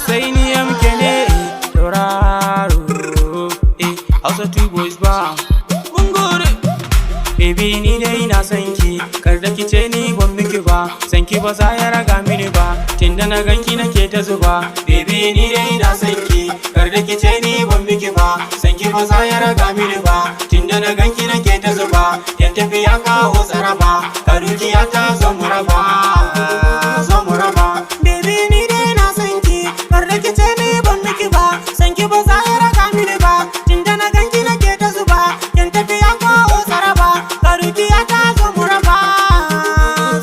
Hussaini ne Tauraro, Hausa two boys ba. Baby ni dai na san ki, kar da ki ce ni ban miki ba, san ki ba za ya raga mini ba, tunda na ganki nake ta zuba. Baby ni dai na san ki, kar da ki ce ni ban miki ba, san ki ba za ya raga mini ba, tunda na ganki nake ta zuba. Yan tafiya kawo tsaraba, karukiya ta zo mu raba, zo mu raba. Baby ni dai na san ki, kar da ki ce ni ban miki ba, san ki ba za ya raga mini ba, tunda na ganki nake ta zuba. Yan tafiya kawo tsaraba, karukiya ta zo mu raba,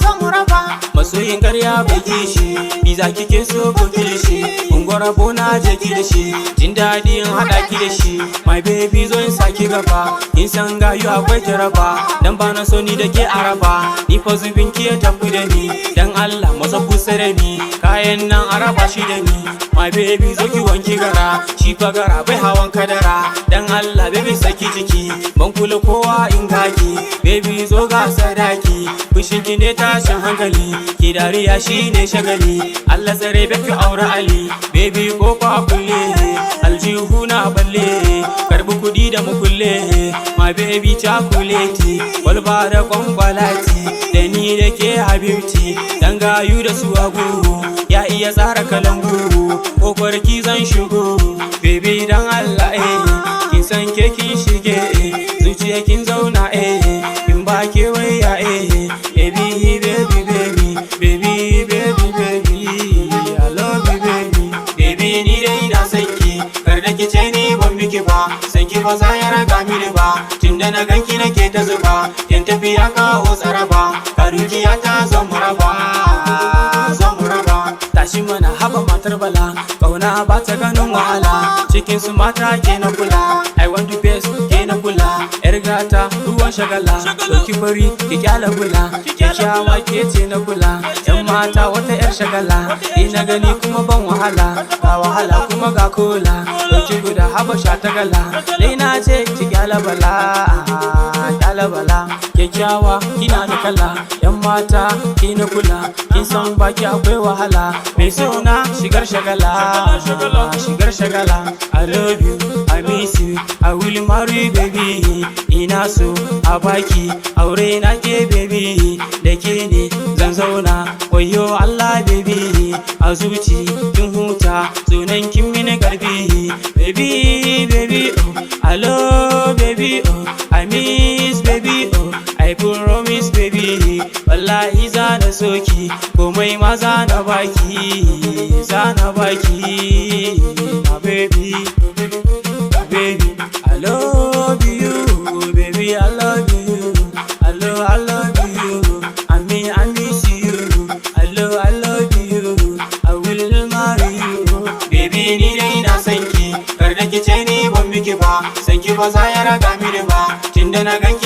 zo mu raba. Masoyin karya bai kishi, biza kike so ko kilishi, ungwara bona je ki da shi, jin daɗi in haɗa ki da shi. My baby zo in saki gaba, in san gayu akwai jaraba, dan ba na so ni da ke araba. Ni fa zubin ki ya tafi da ni, dan Allah masa kusa da ni, kayan nan araba shi da ni. My baby zo ki wanki gara, shi fa gara bai hawan kadara, dan Allah baby saki jiki, ban kula kowa in gaki. Baby zo ga sadaki, fushin ki ne tashin hankali, ki dariya shi ne shagali, Allah tsare baki aure Ali. Baby ko fa kulle, aljihu na balle, karbi kudi da mukulle. My baby chocolate, kwalba da kwamfalati, da ni da ke habibti, dan gayu da su agu, ya iya tsara kalangu, kokar ki zan shigo. Baby dan Allah kin san ke kin shige, zuciya kin zauna kin ba ke waya baby baby baby baby baby baby I love you baby. Baby ni dai na san ki, kar da ki ce ni ban miki ba, san ki ba za ya raga mini ba, tunda na ganki nake ta zuba. Yan tafiya kawo tsaraba, karukiya ta zo mu raba, zo mu raba. Tashi mana haba matar bala, kauna ba ta ganin wahala, cikin su mata ke na kula, I want the best ke na kula. Yar gata ruwan shagala, dauki bari ki kyala bula, kyakkyawa ke ce na kula. Yan mata wata yar shagala, na gani kuma ban wahala, ga wahala kuma ga kola, dauki guda habasha ta gala, dai na ce ki kyala bala, kyala bala. Kyakkyawa kina da kala, yan mata ki na kula, kin san baki akwai wahala, mai suna shigar shagala, shigar shagala. I love you, I miss you, I will marry baby. Ina so a baki aure na ke baby, da ke ne zan zauna, wayo Allah baby. A zuci kin huta, sunan kin mini karfi, baby baby oh I love baby oh I miss baby oh I promise baby, wallahi za na soki, komai ma za na baki, za na baki. My baby, baby, I love you, baby, I love you, I love you, I miss you, I love you, I will marry you. Baby ni dai na san ki, kar da ki ce ni ban miki ba, san ki ba za ya raga mini ba, tunda na ganki